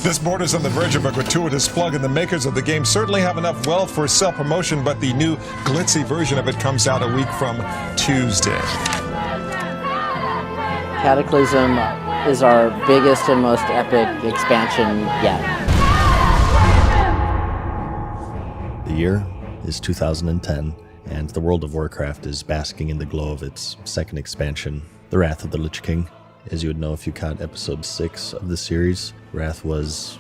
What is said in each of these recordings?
This borders on the verge of a gratuitous plug, and the makers of the game certainly have enough wealth for self-promotion, but the new glitzy version of it comes out a week from Tuesday. Cataclysm is our biggest and most epic expansion yet. The year is 2010, and the World of Warcraft is basking in the glow of its second expansion, The Wrath of the Lich King. As you would know if you caught episode 6 of the series, Wrath was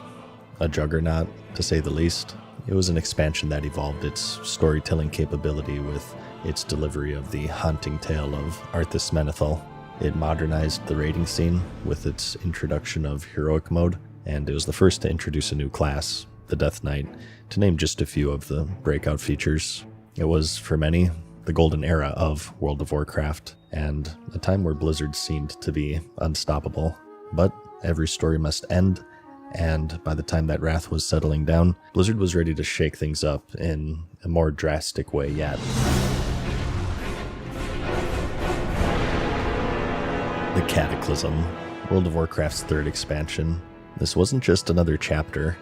a juggernaut, to say the least. It was an expansion that evolved its storytelling capability with its delivery of the haunting tale of Arthas Menethil. It modernized the raiding scene with its introduction of heroic mode, and it was the first to introduce a new class, the Death Knight, to name just a few of the breakout features. It was, for many, the golden era of World of Warcraft, and a time where Blizzard seemed to be unstoppable. But every story must end, and by the time that Wrath was settling down, Blizzard was ready to shake things up in a more drastic way yet. The Cataclysm, World of Warcraft's third expansion. This wasn't just another chapter,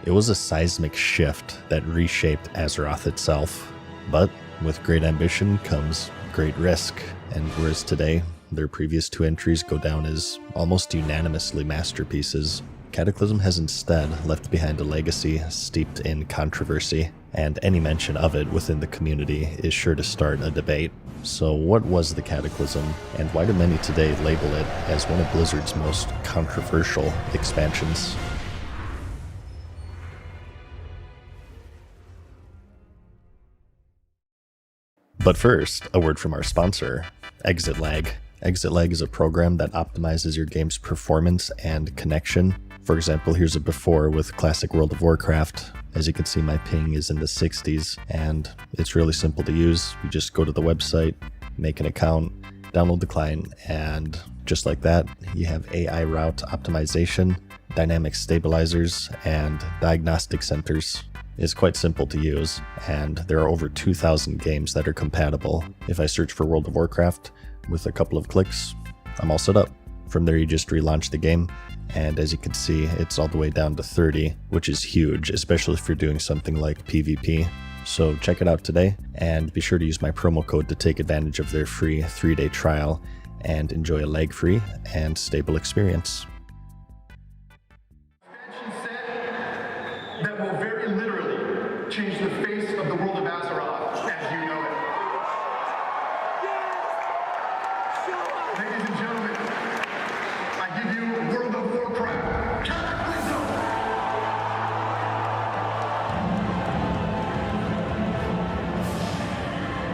it was a seismic shift that reshaped Azeroth itself. But with great ambition comes great risk, and whereas today, their previous two entries go down as almost unanimously masterpieces, Cataclysm has instead left behind a legacy steeped in controversy, and any mention of it within the community is sure to start a debate. So what was the Cataclysm, and why do many today label it as one of Blizzard's most controversial expansions? But first, a word from our sponsor, Exit Lag. Exit Lag is a program that optimizes your game's performance and connection. For example, here's a before with classic World of Warcraft. As you can see, my ping is in the 60s, and it's really simple to use. You just go to the website, make an account, download the client, and just like that, you have AI route optimization, dynamic stabilizers, and diagnostic centers. It's quite simple to use, and there are over 2,000 games that are compatible. If I search for World of Warcraft, with a couple of clicks, I'm all set up. From there, you just relaunch the game, and as you can see, it's all the way down to 30, which is huge, especially if you're doing something like PvP. So check it out today, and be sure to use my promo code to take advantage of their free 3-day trial and enjoy a lag-free and stable experience. That will very literally change the face of the world of Azeroth as you know it. Ladies and gentlemen, I give you World of Warcraft Cataclysm!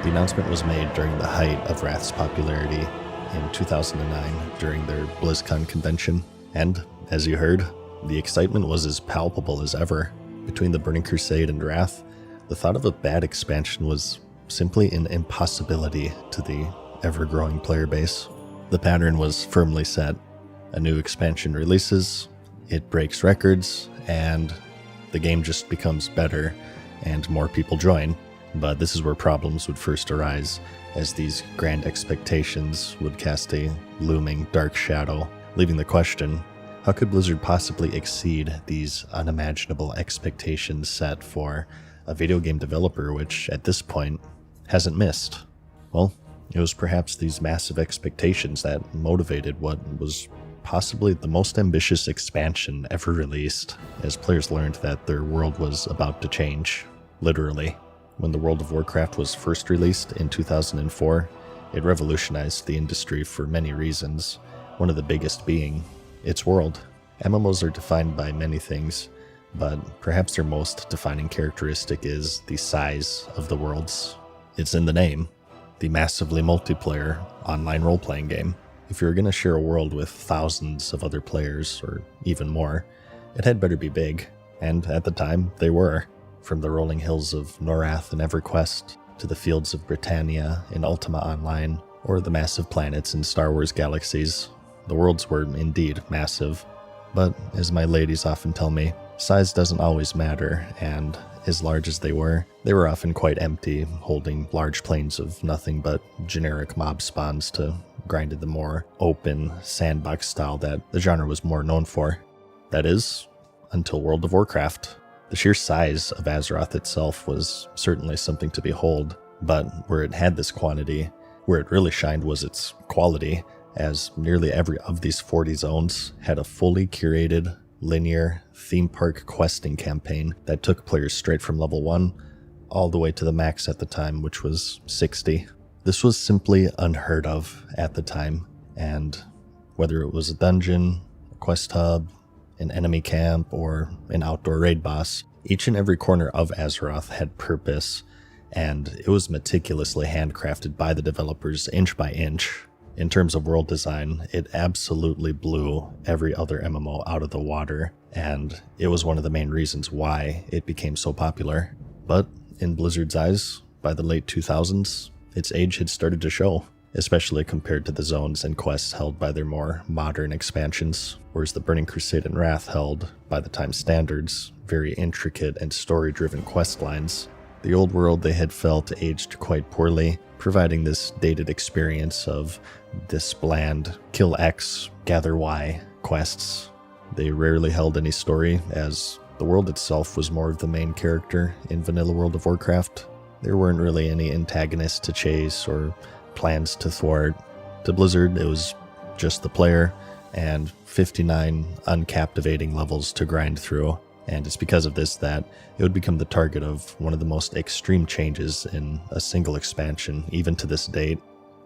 The announcement was made during the height of Wrath's popularity in 2009 during their BlizzCon convention, and, as you heard, the excitement was as palpable as ever. Between the Burning Crusade and Wrath, the thought of a bad expansion was simply an impossibility to the ever-growing player base. The pattern was firmly set. A new expansion releases, it breaks records, and the game just becomes better, and more people join. But this is where problems would first arise, as these grand expectations would cast a looming dark shadow, leaving the question, how could Blizzard possibly exceed these unimaginable expectations set for a video game developer which, at this point, hasn't missed? Well, it was perhaps these massive expectations that motivated what was possibly the most ambitious expansion ever released, as players learned that their world was about to change, literally. When the World of Warcraft was first released in 2004, it revolutionized the industry for many reasons, one of the biggest being its world. MMOs are defined by many things, but perhaps their most defining characteristic is the size of the worlds. It's in the name, the massively multiplayer online role-playing game. If you're going to share a world with thousands of other players, or even more, it had better be big, and at the time, they were. From the rolling hills of Norath in EverQuest, to the fields of Britannia in Ultima Online, or the massive planets in Star Wars Galaxies, the worlds were indeed massive. But, as my ladies often tell me, size doesn't always matter, and as large as they were often quite empty, holding large plains of nothing but generic mob spawns to grind in the more open, sandbox style that the genre was more known for. That is, until World of Warcraft. The sheer size of Azeroth itself was certainly something to behold, but where it had this quantity, where it really shined was its quality, as nearly every of these 40 zones had a fully curated, linear, theme park questing campaign that took players straight from level 1 all the way to the max at the time, which was 60. This was simply unheard of at the time, and whether it was a dungeon, a quest hub, an enemy camp, or an outdoor raid boss, each and every corner of Azeroth had purpose, and it was meticulously handcrafted by the developers inch by inch. In terms of world design, it absolutely blew every other MMO out of the water, and it was one of the main reasons why it became so popular. But in Blizzard's eyes, by the late 2000s, its age had started to show, especially compared to the zones and quests held by their more modern expansions, whereas the Burning Crusade and Wrath held, by the time standards, very intricate and story-driven quest lines. The old world they had felt aged quite poorly, providing this dated experience of this bland kill X, gather Y quests. They rarely held any story, as the world itself was more of the main character in vanilla World of Warcraft. There weren't really any antagonists to chase or plans to thwart. To Blizzard, it was just the player and 59 uncaptivating levels to grind through, and it's because of this that it would become the target of one of the most extreme changes in a single expansion, even to this date.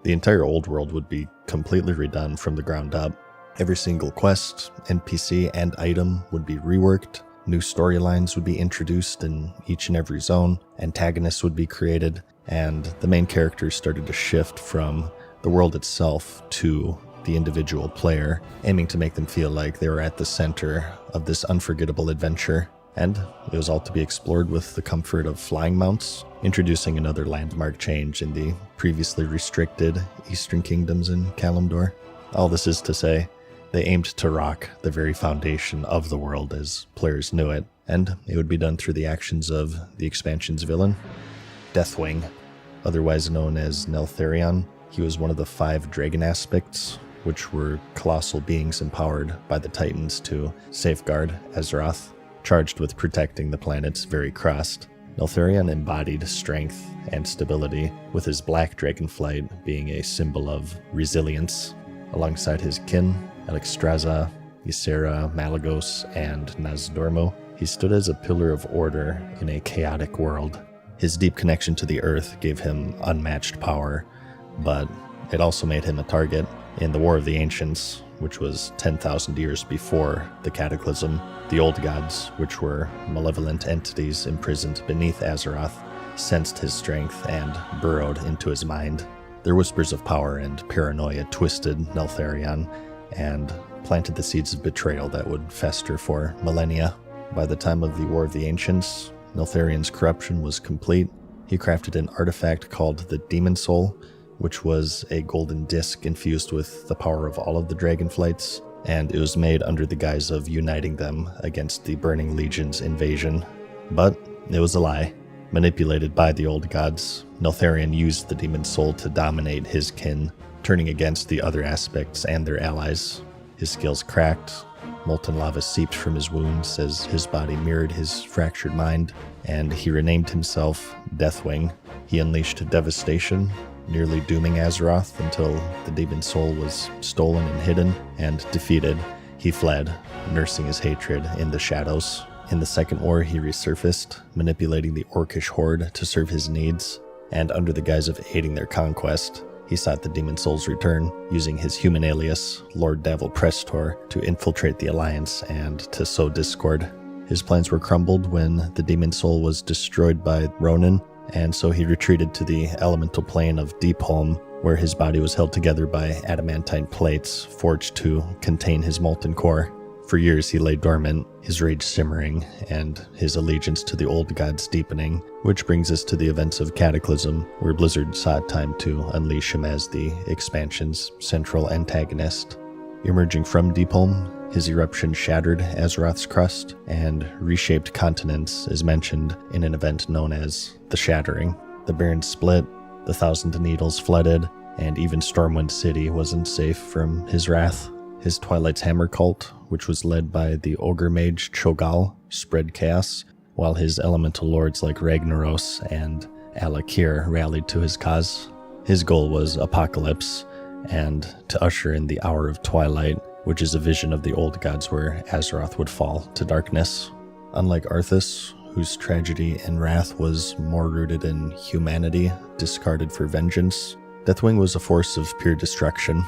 The entire old world would be completely redone from the ground up. Every single quest, NPC, and item would be reworked. New storylines would be introduced in each and every zone, antagonists would be created, and the main characters started to shift from the world itself to the individual player, aiming to make them feel like they were at the center of this unforgettable adventure. And it was all to be explored with the comfort of flying mounts, introducing another landmark change in the previously restricted Eastern Kingdoms in Kalimdor. All this is to say, they aimed to rock the very foundation of the world as players knew it, and it would be done through the actions of the expansion's villain, Deathwing, otherwise known as Neltharion. He was one of the 5 dragon aspects, which were colossal beings empowered by the Titans to safeguard Azeroth, charged with protecting the planet's very crust. Neltharion embodied strength and stability, with his black dragonflight being a symbol of resilience. Alongside his kin, Alexstrasza, Ysera, Malagos, and Nazdormo, he stood as a pillar of order in a chaotic world. His deep connection to the Earth gave him unmatched power, but it also made him a target. In the War of the Ancients, which was 10,000 years before the Cataclysm, the Old Gods, which were malevolent entities imprisoned beneath Azeroth, sensed his strength and burrowed into his mind. Their whispers of power and paranoia twisted Neltharion and planted the seeds of betrayal that would fester for millennia. By the time of the War of the Ancients, Neltharion's corruption was complete. He crafted an artifact called the Demon Soul, which was a golden disc infused with the power of all of the dragonflights, and it was made under the guise of uniting them against the Burning Legion's invasion. But it was a lie. Manipulated by the old gods, Neltharion used the Demon Soul to dominate his kin, turning against the other aspects and their allies. His skills cracked, molten lava seeped from his wounds as his body mirrored his fractured mind, and he renamed himself Deathwing. He unleashed devastation, nearly dooming Azeroth until the Demon Soul was stolen and hidden, and defeated, he fled, nursing his hatred in the shadows. In the Second War, he resurfaced, manipulating the Orcish horde to serve his needs, and under the guise of aiding their conquest, he sought the Demon Soul's return, using his human alias, Lord Davil Prestor, to infiltrate the Alliance and to sow discord. His plans were crumbled when the Demon Soul was destroyed by Ronin, and so he retreated to the elemental plane of Deepholm, where his body was held together by adamantine plates forged to contain his molten core. For years he lay dormant, his rage simmering, and his allegiance to the old gods deepening, which brings us to the events of Cataclysm, where Blizzard saw it time to unleash him as the expansion's central antagonist. Emerging from Deepholm, his eruption shattered Azeroth's crust and reshaped continents, as mentioned in an event known as the Shattering. The Barrens split, the Thousand Needles flooded, and even Stormwind City wasn't safe from his wrath. His Twilight's Hammer cult, which was led by the ogre mage Cho'Gall, spread chaos, while his elemental lords like Ragnaros and Alakir rallied to his cause. His goal was apocalypse, and to usher in the Hour of Twilight, which is a vision of the old gods where Azeroth would fall to darkness. Unlike Arthas, whose tragedy and wrath was more rooted in humanity, discarded for vengeance, Deathwing was a force of pure destruction.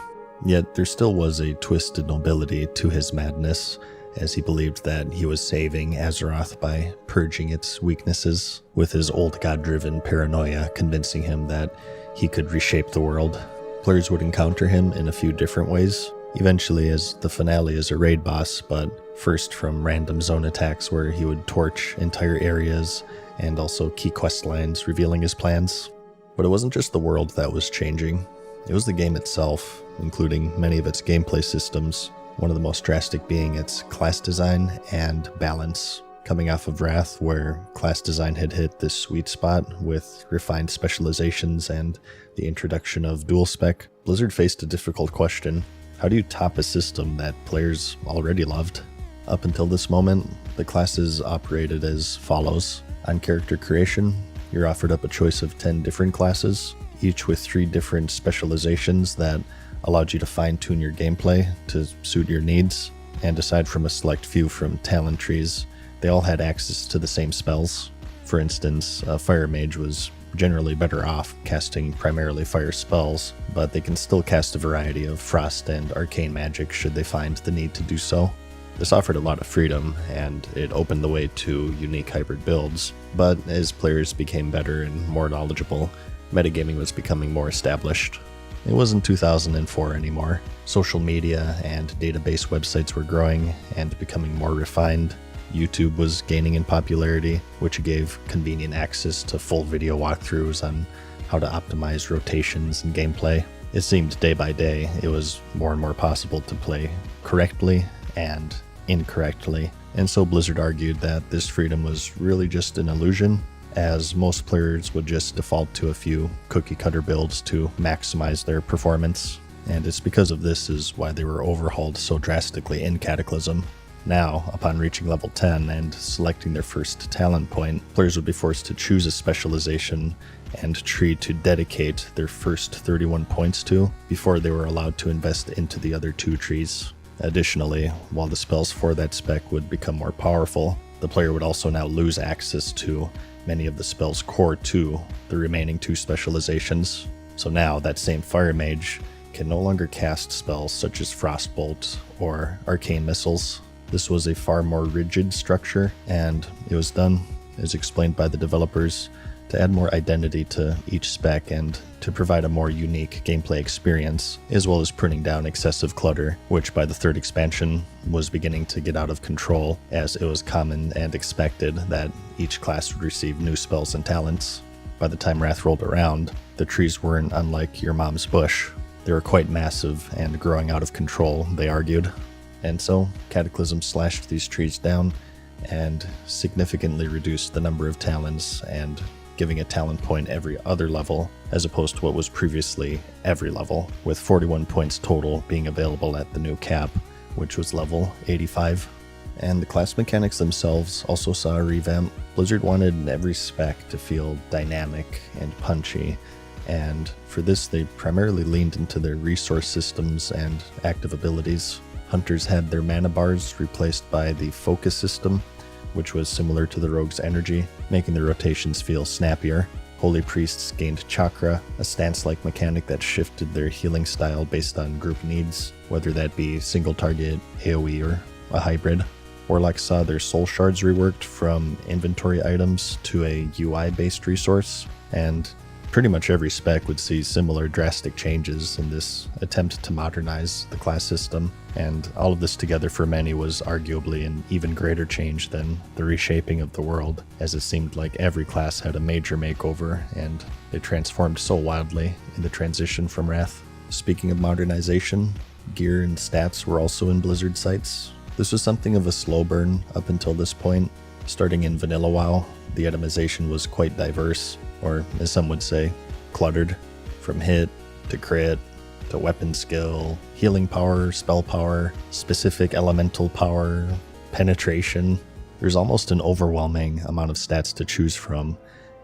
Yet there still was a twisted nobility to his madness, as he believed that he was saving Azeroth by purging its weaknesses, with his old god-driven paranoia convincing him that he could reshape the world. Players would encounter him in a few different ways, eventually as the finale as a raid boss, but first from random zone attacks where he would torch entire areas and also key quest lines revealing his plans. But it wasn't just the world that was changing, it was the game itself, including many of its gameplay systems, one of the most drastic being its class design and balance. Coming off of Wrath, where class design had hit this sweet spot with refined specializations and the introduction of dual spec, Blizzard faced a difficult question. How do you top a system that players already loved? Up until this moment, the classes operated as follows. On character creation, you're offered up a choice of 10 different classes, each with 3 different specializations that allowed you to fine-tune your gameplay to suit your needs. And aside from a select few from talent trees, they all had access to the same spells. For instance, a fire mage was generally better off casting primarily fire spells, but they can still cast a variety of frost and arcane magic should they find the need to do so. This offered a lot of freedom, and it opened the way to unique hybrid builds, but as players became better and more knowledgeable, metagaming was becoming more established. It wasn't 2004 anymore. Social media and database websites were growing and becoming more refined. YouTube was gaining in popularity, which gave convenient access to full video walkthroughs on how to optimize rotations and gameplay. It seemed day by day it was more and more possible to play correctly and incorrectly, and so Blizzard argued that this freedom was really just an illusion, as most players would just default to a few cookie-cutter builds to maximize their performance, and it's because of this is why they were overhauled so drastically in Cataclysm. Now, upon reaching level 10 and selecting their first talent point, players would be forced to choose a specialization and tree to dedicate their first 31 points to before they were allowed to invest into the other 2 trees. Additionally, while the spells for that spec would become more powerful, the player would also now lose access to many of the spells core to the remaining 2 specializations. So now that same fire mage can no longer cast spells such as Frostbolt or arcane missiles. This was a far more rigid structure, and it was done, as explained by the developers, to add more identity to each spec and to provide a more unique gameplay experience, as well as pruning down excessive clutter, which by the 3rd expansion was beginning to get out of control, as it was common and expected that each class would receive new spells and talents. By the time Wrath rolled around, the trees weren't unlike your mom's bush. They were quite massive and growing out of control, they argued. And so, Cataclysm slashed these trees down and significantly reduced the number of talents and giving a talent point every other level, as opposed to what was previously every level, with 41 points total being available at the new cap, which was level 85. And the class mechanics themselves also saw a revamp. Blizzard wanted every spec to feel dynamic and punchy, and for this they primarily leaned into their resource systems and active abilities. Hunters had their mana bars replaced by the focus system, which was similar to the rogue's energy, making the rotations feel snappier. Holy priests gained chakra, a stance-like mechanic that shifted their healing style based on group needs, whether that be single target, AoE, or a hybrid. Warlocks saw their soul shards reworked from inventory items to a UI-based resource, and pretty much every spec would see similar drastic changes in this attempt to modernize the class system, and all of this together for many was arguably an even greater change than the reshaping of the world, as it seemed like every class had a major makeover, and it transformed so wildly in the transition from Wrath. Speaking of modernization, gear and stats were also in Blizzard sights. This was something of a slow burn up until this point. Starting in Vanilla WoW, the itemization was quite diverse, or as some would say, cluttered, from hit to crit to weapon skill, healing power, spell power, specific elemental power, penetration. There's almost an overwhelming amount of stats to choose from,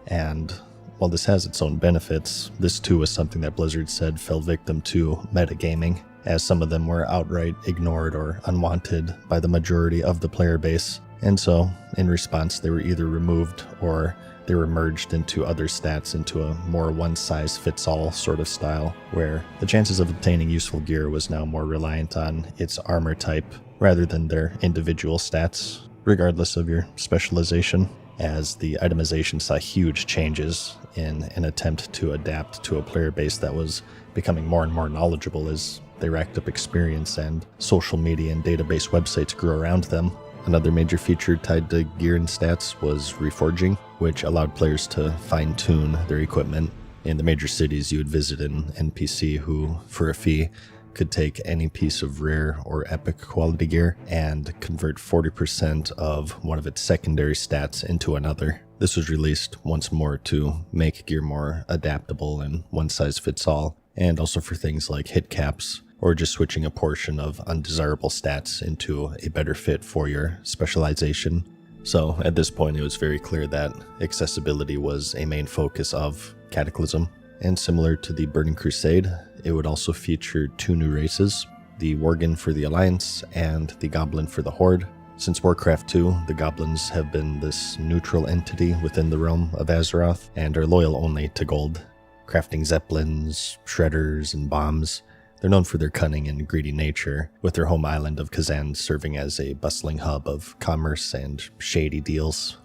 and while this has its own benefits, this too was something that Blizzard said fell victim to metagaming, as some of them were outright ignored or unwanted by the majority of the player base, and so, in response, they were either removed or they were merged into other stats into a more one-size-fits-all sort of style, where the chances of obtaining useful gear was now more reliant on its armor type rather than their individual stats, regardless of your specialization, as the itemization saw huge changes in an attempt to adapt to a player base that was becoming more and more knowledgeable as they racked up experience and social media and database websites grew around them. Another major feature tied to gear and stats was reforging, which allowed players to fine-tune their equipment. In the major cities, you would visit an NPC who, for a fee, could take any piece of rare or epic quality gear and convert 40% of one of its secondary stats into another. This was released once more to make gear more adaptable and one-size-fits-all, and also for things like hit caps, or just switching a portion of undesirable stats into a better fit for your specialization. So at this point, it was very clear that accessibility was a main focus of Cataclysm. And similar to the Burning Crusade, it would also feature 2 new races, the Worgen for the Alliance and the Goblin for the Horde. Since Warcraft 2, the Goblins have been this neutral entity within the realm of Azeroth and are loyal only to gold, crafting zeppelins, shredders, and bombs. They're known for their cunning and greedy nature, with their home island of Kazan serving as a bustling hub of commerce and shady deals.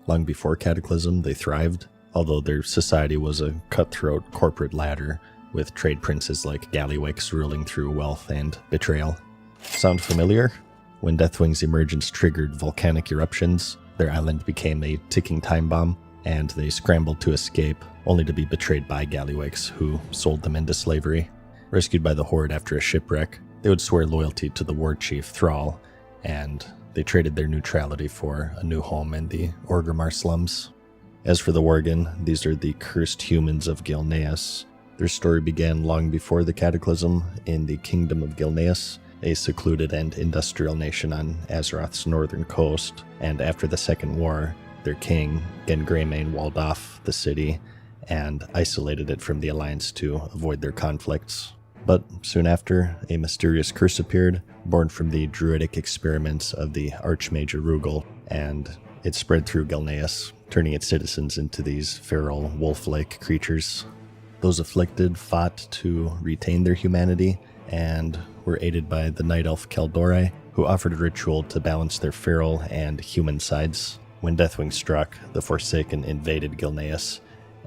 Long before Cataclysm, they thrived, although their society was a cutthroat corporate ladder, with trade princes like Gallywix ruling through wealth and betrayal. Sound familiar? When Deathwing's emergence triggered volcanic eruptions, their island became a ticking time bomb, and they scrambled to escape, only to be betrayed by Gallywix, who sold them into slavery. Rescued by the Horde after a shipwreck, they would swear loyalty to the war chief Thrall, and they traded their neutrality for a new home in the Orgrimmar slums. As for the Worgen, these are the cursed humans of Gilneas. Their story began long before the Cataclysm in the Kingdom of Gilneas, a secluded and industrial nation on Azeroth's northern coast, and after the Second War, their king, Gen Greymane, walled off the city and isolated it from the Alliance to avoid their conflicts. But soon after, a mysterious curse appeared, born from the druidic experiments of the Archmage Rugal, and it spread through Gilneas, turning its citizens into these feral, wolf-like creatures. Those afflicted fought to retain their humanity, and were aided by the Night Elf Kaldore, who offered a ritual to balance their feral and human sides. When Deathwing struck, the Forsaken invaded Gilneas,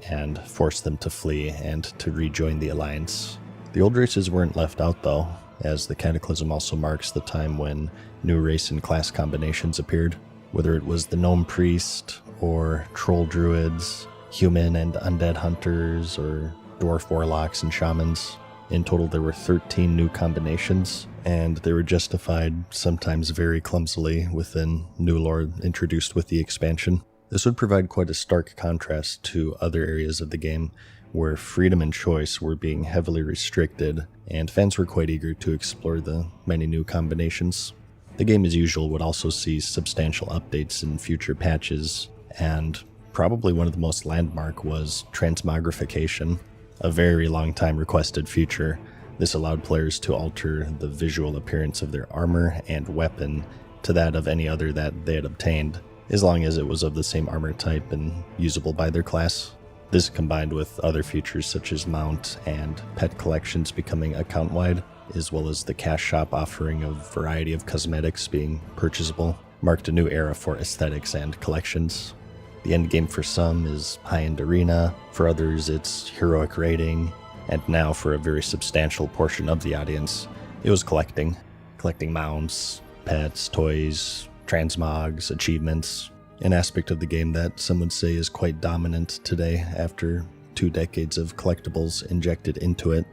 and forced them to flee and to rejoin the Alliance. The old races weren't left out though, as the Cataclysm also marks the time when new race and class combinations appeared. Whether it was the Gnome Priest, or Troll Druids, human and undead hunters, or Dwarf Warlocks and Shamans. In total there were 13 new combinations, and they were justified, sometimes very clumsily, within new lore introduced with the expansion. This would provide quite a stark contrast to other areas of the game, where freedom and choice were being heavily restricted, and fans were quite eager to explore the many new combinations. The game, as usual, would also see substantial updates in future patches, and probably one of the most landmark was transmogrification, a very long time requested feature. This allowed players to alter the visual appearance of their armor and weapon to that of any other that they had obtained, as long as it was of the same armor type and usable by their class. This combined with other features such as mount and pet collections becoming account-wide, as well as the cash shop offering a variety of cosmetics being purchasable, marked a new era for aesthetics and collections. The endgame for some is high-end arena, for others it's heroic raiding, and now for a very substantial portion of the audience, it was collecting mounts, pets, toys, transmogs, achievements, an aspect of the game that some would say is quite dominant today after 2 decades of collectibles injected into it.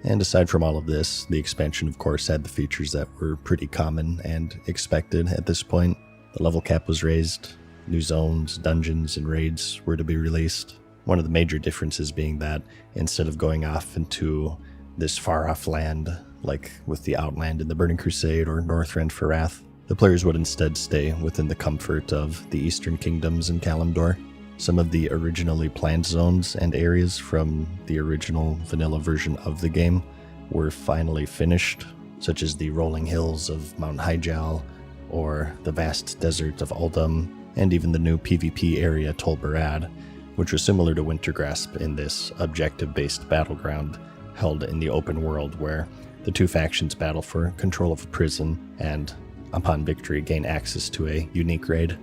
And aside from all of this, the expansion of course had the features that were pretty common and expected at this point. The level cap was raised, new zones, dungeons, and raids were to be released. One of the major differences being that instead of going off into this far-off land, like with the Outland in the Burning Crusade or Northrend for Wrath. The players would instead stay within the comfort of the Eastern Kingdoms and Kalimdor. Some of the originally planned zones and areas from the original vanilla version of the game were finally finished, such as the rolling hills of Mount Hyjal, or the vast desert of Uldum, and even the new PvP area Tol Barad, which was similar to Wintergrasp in this objective-based battleground held in the open world where the two factions battle for control of a prison and, upon victory, gain access to a unique raid.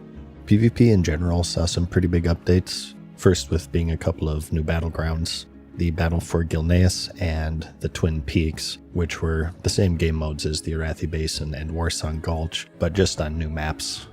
PvP in general saw some pretty big updates, first with being a couple of new battlegrounds, the Battle for Gilneas and the Twin Peaks, which were the same game modes as the Arathi Basin and Warsong Gulch, but just on new maps.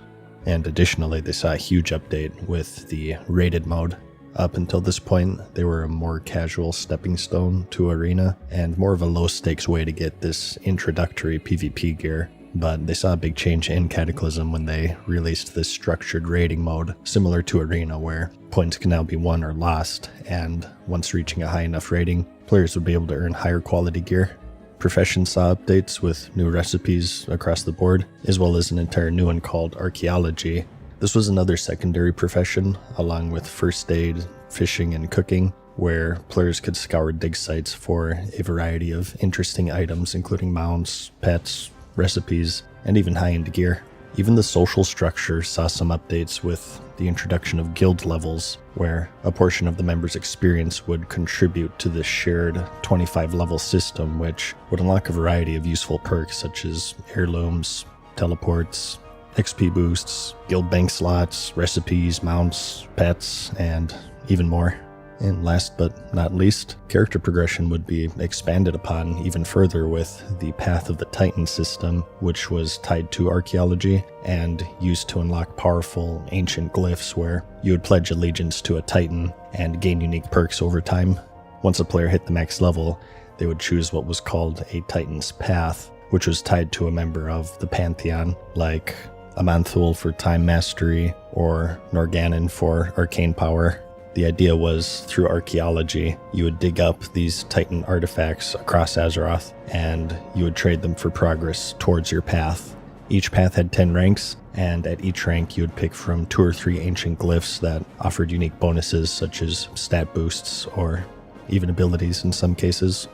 And additionally, they saw a huge update with the raided mode. Up until this point, they were a more casual stepping stone to Arena, and more of a low-stakes way to get this introductory PvP gear. But they saw a big change in Cataclysm when they released this structured raiding mode, similar to Arena, where points can now be won or lost, and once reaching a high enough rating, players would be able to earn higher quality gear. Profession saw updates with new recipes across the board, as well as an entire new one called Archaeology. This was another secondary profession, along with first aid, fishing, and cooking, where players could scour dig sites for a variety of interesting items, including mounts, pets, recipes, and even high-end gear. Even the social structure saw some updates with the introduction of guild levels, where a portion of the members' experience would contribute to the shared 25-level system, which would unlock a variety of useful perks such as heirlooms, teleports, XP boosts, guild bank slots, recipes, mounts, pets, and even more. And last but not least, character progression would be expanded upon even further with the Path of the Titan system, which was tied to archaeology and used to unlock powerful ancient glyphs where you would pledge allegiance to a Titan and gain unique perks over time. Once a player hit the max level, they would choose what was called a Titan's Path, which was tied to a member of the Pantheon, like Amanthul for Time Mastery or Norgannon for Arcane Power. The idea was, through archaeology, you would dig up these Titan artifacts across Azeroth, and you would trade them for progress towards your path. Each path had 10 ranks, and at each rank you would pick from 2 or 3 ancient glyphs that offered unique bonuses such as stat boosts or even abilities in some cases.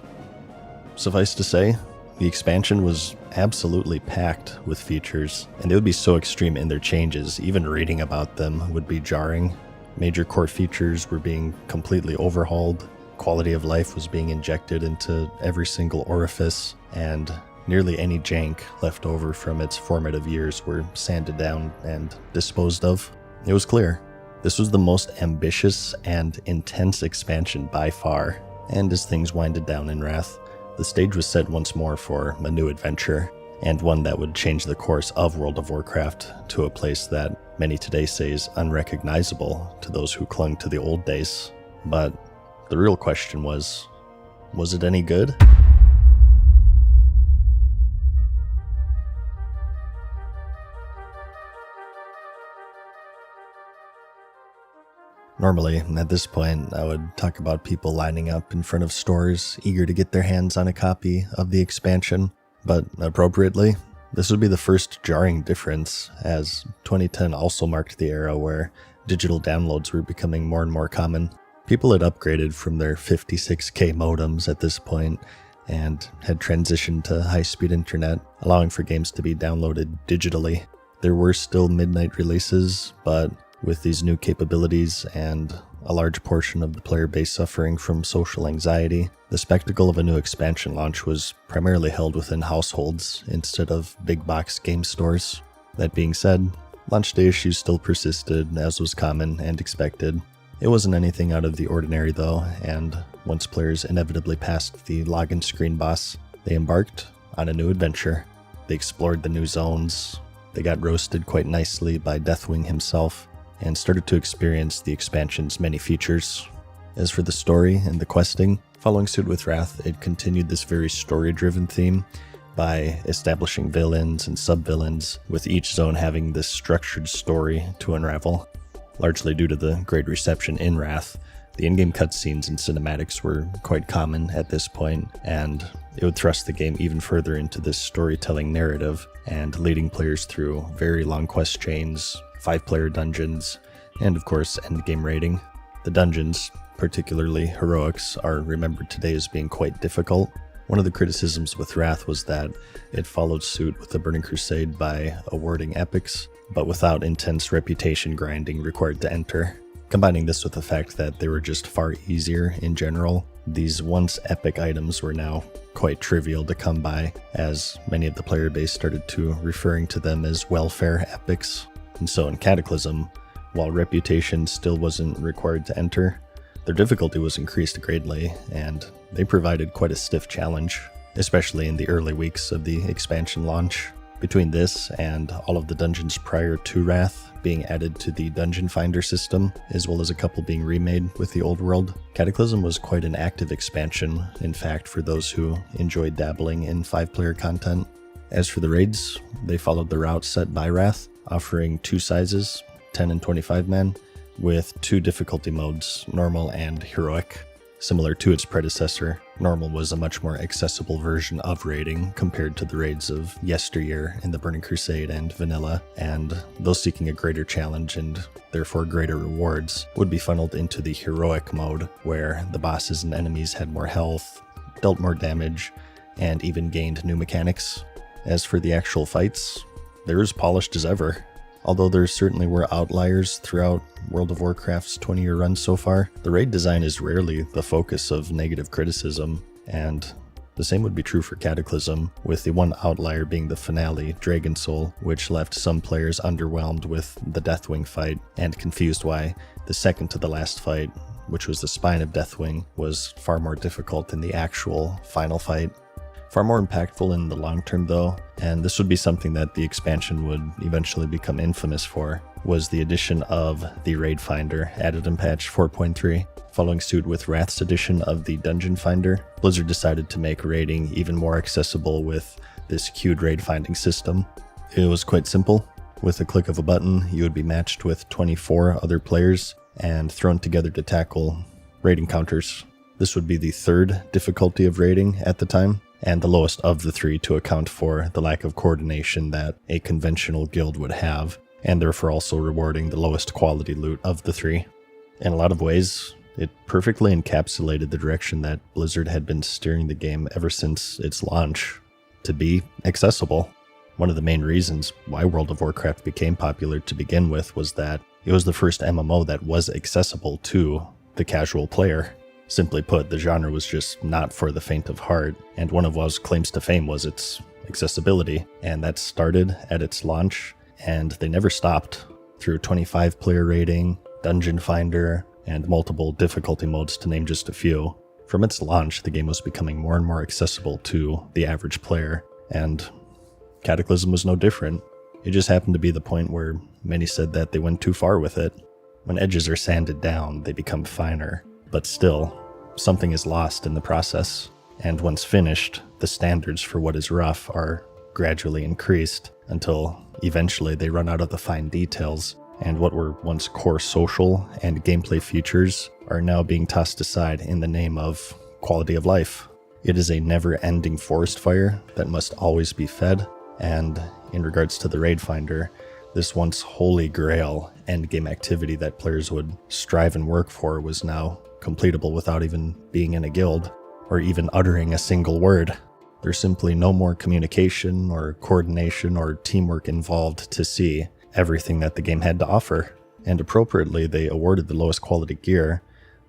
Suffice to say, the expansion was absolutely packed with features, and they would be so extreme in their changes, even reading about them would be jarring. Major core features were being completely overhauled, quality of life was being injected into every single orifice, and nearly any jank left over from its formative years were sanded down and disposed of. It was clear. This was the most ambitious and intense expansion by far, and as things winded down in Wrath, the stage was set once more for a new adventure, and one that would change the course of World of Warcraft to a place that many today say is unrecognizable to those who clung to the old days. But the real question was it any good? Normally, at this point, I would talk about people lining up in front of stores, eager to get their hands on a copy of the expansion, but appropriately, this would be the first jarring difference, as 2010 also marked the era where digital downloads were becoming more and more common. People had upgraded from their 56K modems at this point and had transitioned to high-speed internet, allowing for games to be downloaded digitally. There were still midnight releases, but with these new capabilities and a large portion of the player base suffering from social anxiety, the spectacle of a new expansion launch was primarily held within households instead of big box game stores. That being said, launch day issues still persisted, as was common and expected. It wasn't anything out of the ordinary though, and once players inevitably passed the login screen boss, they embarked on a new adventure. They explored the new zones, they got roasted quite nicely by Deathwing himself, and started to experience the expansion's many features. As for the story and the questing, following suit with Wrath, it continued this very story-driven theme by establishing villains and sub-villains, with each zone having this structured story to unravel. Largely due to the great reception in Wrath, The in-game cutscenes and cinematics were quite common at this point, and it would thrust the game even further into this storytelling narrative and leading players through very long quest chains, 5-player dungeons, and of course endgame raiding. The dungeons, particularly heroics, are remembered today as being quite difficult. One of the criticisms with Wrath was that it followed suit with the Burning Crusade by awarding epics, but without intense reputation grinding required to enter. Combining this with the fact that they were just far easier in general, these once epic items were now quite trivial to come by, as many of the player base started to referring to them as welfare epics. And so in Cataclysm, while reputation still wasn't required to enter, their difficulty was increased greatly, and they provided quite a stiff challenge, especially in the early weeks of the expansion launch. Between this and all of the dungeons prior to Wrath being added to the Dungeon Finder system, as well as a couple being remade with the old world, Cataclysm was quite an active expansion, in fact, for those who enjoyed dabbling in 5-player content. As for the raids, they followed the route set by Wrath, offering 2 sizes, 10 and 25 man, with 2 difficulty modes, normal and heroic. Similar to its predecessor, normal was a much more accessible version of raiding compared to the raids of yesteryear in the Burning Crusade and vanilla, and those seeking a greater challenge and therefore greater rewards would be funneled into the heroic mode, where the bosses and enemies had more health, dealt more damage, and even gained new mechanics. As for the actual fights, they're as polished as ever. Although there certainly were outliers throughout World of Warcraft's 20-year run so far, the raid design is rarely the focus of negative criticism, and the same would be true for Cataclysm, with the one outlier being the finale, Dragon Soul, which left some players underwhelmed with the Deathwing fight and confused why the second to the last fight, which was the Spine of Deathwing, was far more difficult than the actual final fight. Far more impactful in the long term though, and this would be something that the expansion would eventually become infamous for, was the addition of the Raid Finder added in patch 4.3. Following suit with Wrath's edition of the Dungeon Finder, Blizzard decided to make raiding even more accessible with this queued raid finding system. It was quite simple. With a click of a button, you would be matched with 24 other players and thrown together to tackle raid encounters. This would be the 3rd difficulty of raiding at the time, and the lowest of the 3 to account for the lack of coordination that a conventional guild would have, and therefore also rewarding the lowest quality loot of the 3. In a lot of ways, it perfectly encapsulated the direction that Blizzard had been steering the game ever since its launch, to be accessible. One of the main reasons why World of Warcraft became popular to begin with was that it was the first MMO that was accessible to the casual player. Simply put, the genre was just not for the faint of heart, and one of WoW's claims to fame was its accessibility, and that started at its launch, and they never stopped through 25-player raiding, Dungeon Finder, and multiple difficulty modes to name just a few. From its launch, the game was becoming more and more accessible to the average player, and Cataclysm was no different. It just happened to be the point where many said that they went too far with it. When edges are sanded down, they become finer, but still, something is lost in the process, and once finished, the standards for what is rough are gradually increased until eventually they run out of the fine details, and what were once core social and gameplay features are now being tossed aside in the name of quality of life. It is a never-ending forest fire that must always be fed, and in regards to the Raid Finder, this once holy grail endgame activity that players would strive and work for was now completable without even being in a guild, or even uttering a single word. There's simply no more communication or coordination or teamwork involved to see everything that the game had to offer. And appropriately, they awarded the lowest quality gear,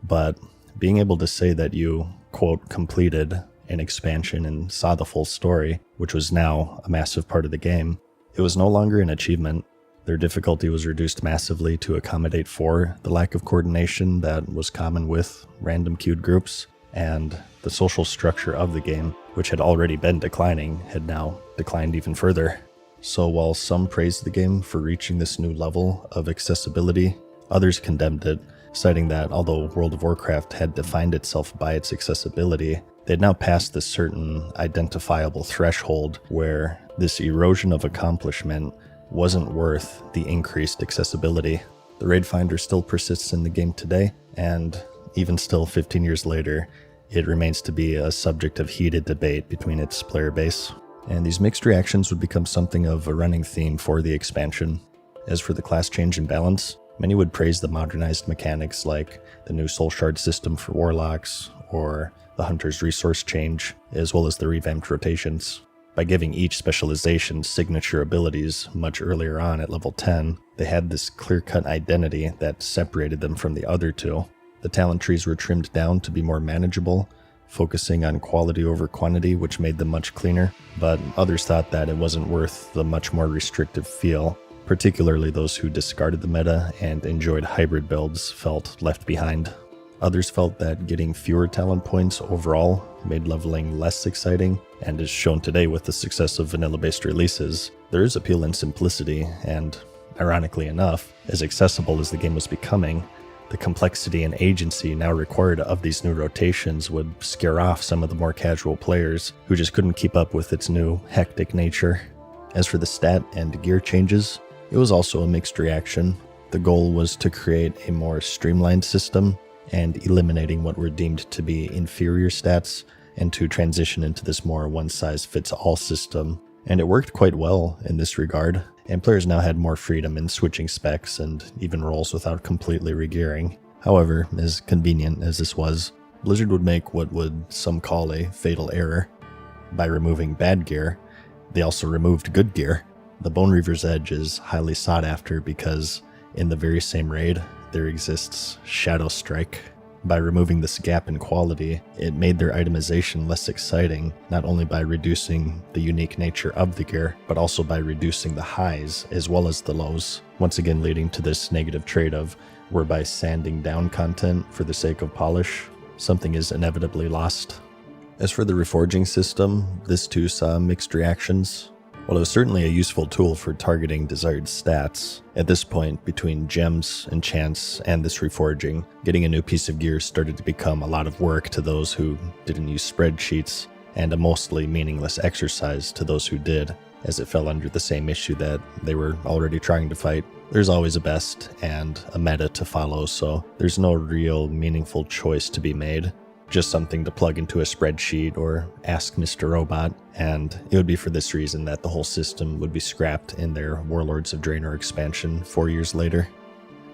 but being able to say that you, quote, completed an expansion and saw the full story, which was now a massive part of the game, it was no longer an achievement. Their difficulty was reduced massively to accommodate for the lack of coordination that was common with random queued groups, and the social structure of the game, which had already been declining, had now declined even further. So while some praised the game for reaching this new level of accessibility, others condemned it, citing that although World of Warcraft had defined itself by its accessibility, they had now passed this certain identifiable threshold where this erosion of accomplishment wasn't worth the increased accessibility. The Raid Finder still persists in the game today, and even still 15 years later, it remains to be a subject of heated debate between its player base. And these mixed reactions would become something of a running theme for the expansion. As for the class change and balance, many would praise the modernized mechanics like the new soul shard system for warlocks, or the hunter's resource change, as well as the revamped rotations. By giving each specialization signature abilities much earlier on at level 10, they had this clear-cut identity that separated them from the other two. The talent trees were trimmed down to be more manageable, focusing on quality over quantity, which made them much cleaner, but others thought that it wasn't worth the much more restrictive feel. Particularly those who discarded the meta and enjoyed hybrid builds felt left behind. Others felt that getting fewer talent points overall made leveling less exciting, and as shown today with the success of vanilla-based releases, there is appeal in simplicity, and ironically enough, as accessible as the game was becoming, the complexity and agency now required of these new rotations would scare off some of the more casual players who just couldn't keep up with its new hectic nature. As for the stat and gear changes, it was also a mixed reaction. The goal was to create a more streamlined system and eliminating what were deemed to be inferior stats and to transition into this more one-size-fits-all system. And it worked quite well in this regard, and players now had more freedom in switching specs and even roles without completely regearing. However, as convenient as this was, Blizzard would make what would some call a fatal error. By removing bad gear, they also removed good gear. The Bone Reaver's Edge is highly sought after because in the very same raid, there exists Shadow Strike. By removing this gap in quality, it made their itemization less exciting, not only by reducing the unique nature of the gear, but also by reducing the highs as well as the lows, once again leading to this negative trade of whereby sanding down content for the sake of polish, something is inevitably lost. As for the reforging system, this too saw mixed reactions. While it was certainly a useful tool for targeting desired stats, at this point, between gems, enchants, and this reforging, getting a new piece of gear started to become a lot of work to those who didn't use spreadsheets, and a mostly meaningless exercise to those who did, as it fell under the same issue that they were already trying to fight. There's always a best and a meta to follow, so there's no real meaningful choice to be made. Just something to plug into a spreadsheet or ask Mr. Robot, and it would be for this reason that the whole system would be scrapped in their Warlords of Draenor expansion 4 years later.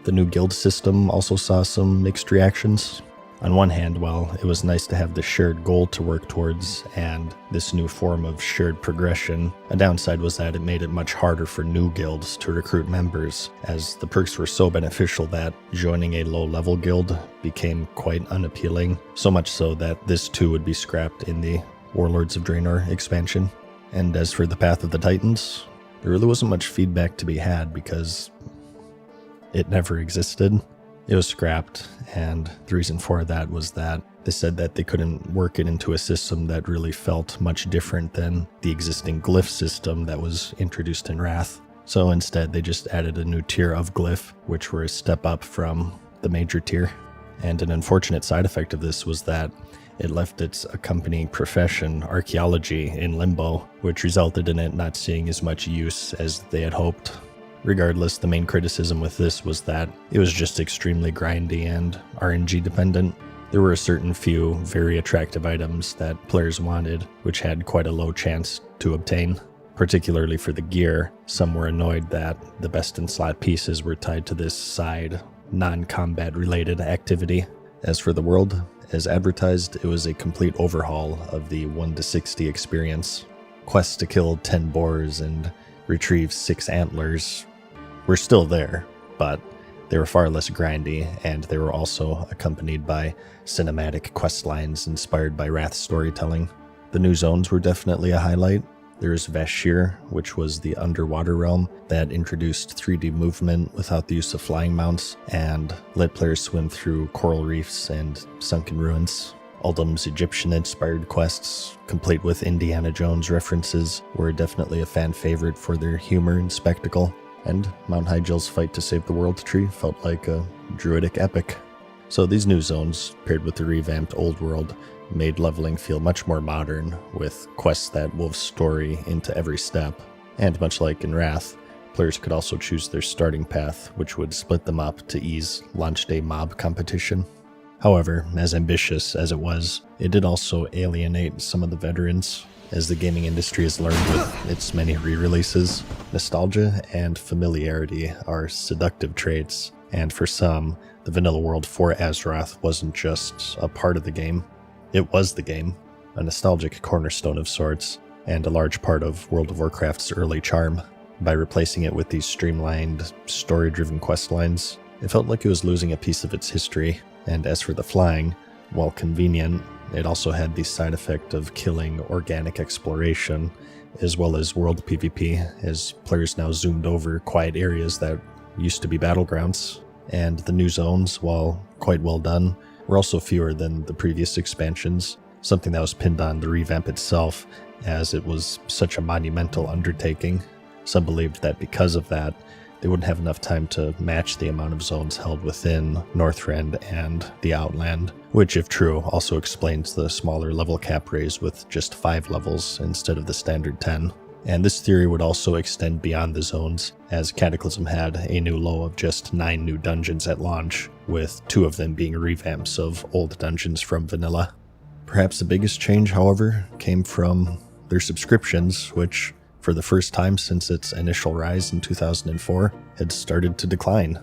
The new guild system also saw some mixed reactions. On one hand, while it was nice to have the shared goal to work towards and this new form of shared progression, a downside was that it made it much harder for new guilds to recruit members, as the perks were so beneficial that joining a low-level guild became quite unappealing, so much so that this too would be scrapped in the Warlords of Draenor expansion. And as for the Path of the Titans, there really wasn't much feedback to be had because it never existed. It was scrapped, and the reason for that was that they said that they couldn't work it into a system that really felt much different than the existing glyph system that was introduced in Wrath. So instead, they just added a new tier of glyph, which were a step up from the major tier. And an unfortunate side effect of this was that it left its accompanying profession, archaeology, in limbo, which resulted in it not seeing as much use as they had hoped. Regardless, the main criticism with this was that it was just extremely grindy and RNG dependent. There were a certain few very attractive items that players wanted, which had quite a low chance to obtain. Particularly for the gear, some were annoyed that the best-in-slot pieces were tied to this side, non-combat related activity. As for the world, as advertised, it was a complete overhaul of the 1-60 experience. Quests to kill 10 boars and retrieve 6 antlers were still there, but they were far less grindy, and they were also accompanied by cinematic quest lines inspired by Wrath storytelling. The new zones were definitely a highlight. There's Vashir, which was the underwater realm that introduced 3D movement without the use of flying mounts, and let players swim through coral reefs and sunken ruins. Uldum's Egyptian-inspired quests, complete with Indiana Jones references, were definitely a fan favorite for their humor and spectacle, and Mount Hyjal's fight to save the world tree felt like a druidic epic. So these new zones, paired with the revamped old world, made leveling feel much more modern, with quests that wove story into every step. And much like in Wrath, players could also choose their starting path, which would split them up to ease launch day mob competition. However, as ambitious as it was, it did also alienate some of the veterans, as the gaming industry has learned with its many re-releases. Nostalgia and familiarity are seductive traits, and for some, the vanilla world for Azeroth wasn't just a part of the game, it was the game, a nostalgic cornerstone of sorts, and a large part of World of Warcraft's early charm. By replacing it with these streamlined, story-driven questlines, it felt like it was losing a piece of its history. And as for the flying, while convenient, it also had the side effect of killing organic exploration, as well as world PvP, as players now zoomed over quiet areas that used to be battlegrounds. And the new zones, while quite well done, were also fewer than the previous expansions, something that was pinned on the revamp itself, as it was such a monumental undertaking. Some believed that because of that, they wouldn't have enough time to match the amount of zones held within Northrend and the Outland, which, if true, also explains the smaller level cap raise with just 5 levels instead of the standard 10. And this theory would also extend beyond the zones, as Cataclysm had a new low of just 9 new dungeons at launch, with 2 of them being revamps of old dungeons from vanilla. Perhaps the biggest change, however, came from their subscriptions, which, for the first time since its initial rise in 2004, had started to decline.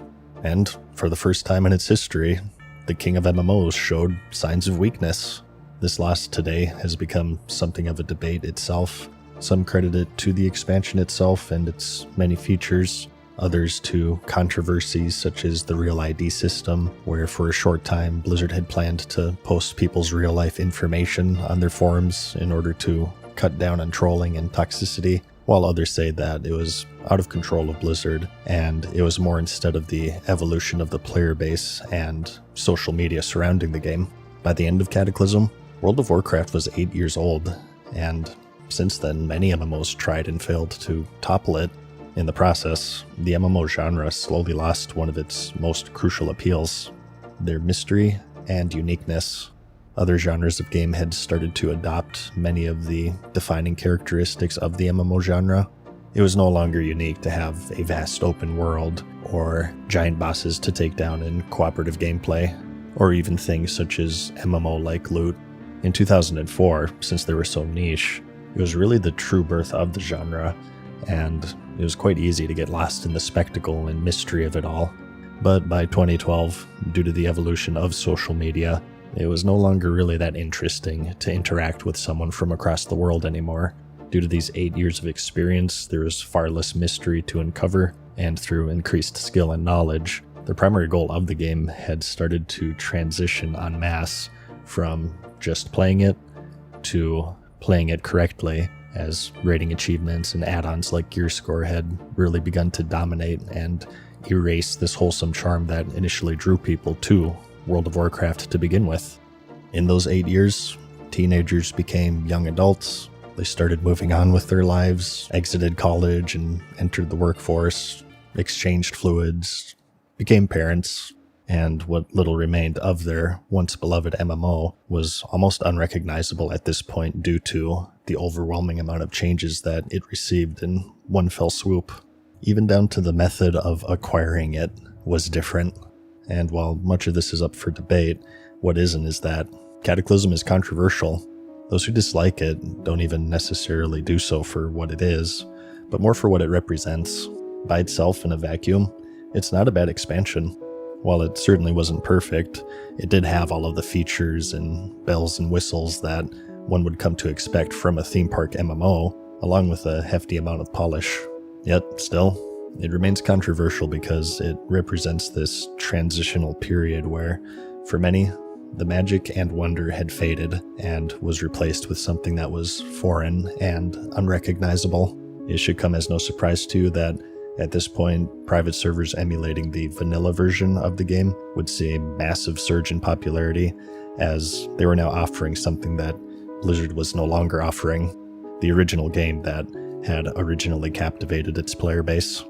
And for the first time in its history, the king of MMOs showed signs of weakness. This loss today has become something of a debate itself. Some credit it to the expansion itself and its many features, others to controversies such as the Real ID system, where for a short time Blizzard had planned to post people's real-life information on their forums in order to cut down on trolling and toxicity, while others say that it was out of control of Blizzard, and it was more instead of the evolution of the player base and social media surrounding the game. By the end of Cataclysm, World of Warcraft was 8 years old, and since then many MMOs tried and failed to topple it. In the process, the MMO genre slowly lost one of its most crucial appeals: their mystery and uniqueness. Other genres of game had started to adopt many of the defining characteristics of the MMO genre. It was no longer unique to have a vast open world, or giant bosses to take down in cooperative gameplay, or even things such as MMO-like loot. In 2004, since they were so niche, it was really the true birth of the genre, and it was quite easy to get lost in the spectacle and mystery of it all. But by 2012, due to the evolution of social media, it was no longer really that interesting to interact with someone from across the world anymore. Due to these 8 years of experience, there was far less mystery to uncover, and through increased skill and knowledge, the primary goal of the game had started to transition en masse from just playing it to playing it correctly, as rating achievements and add-ons like Gear Score had really begun to dominate and erase this wholesome charm that initially drew people to World of Warcraft to begin with. In those 8 years, teenagers became young adults. They started moving on with their lives, exited college and entered the workforce, exchanged fluids, became parents, and what little remained of their once beloved MMO was almost unrecognizable at this point due to the overwhelming amount of changes that it received in one fell swoop. Even down to the method of acquiring it was different. And while much of this is up for debate, what isn't is that Cataclysm is controversial. Those who dislike it don't even necessarily do so for what it is, but more for what it represents. By itself in a vacuum, it's not a bad expansion. While it certainly wasn't perfect, it did have all of the features and bells and whistles that one would come to expect from a theme park MMO, along with a hefty amount of polish. Yet, still, it remains controversial because it represents this transitional period where, for many, the magic and wonder had faded and was replaced with something that was foreign and unrecognizable. It should come as no surprise to you that, at this point, private servers emulating the vanilla version of the game would see a massive surge in popularity, as they were now offering something that Blizzard was no longer offering: the original game that had originally captivated its player base.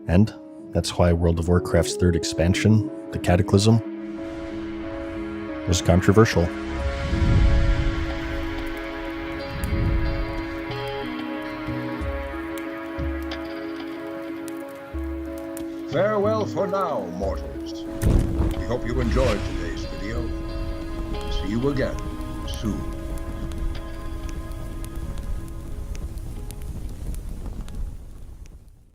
And that's why World of Warcraft's third expansion, the Cataclysm, was controversial. Farewell for now, mortals. We hope you enjoyed today's video. you again soon.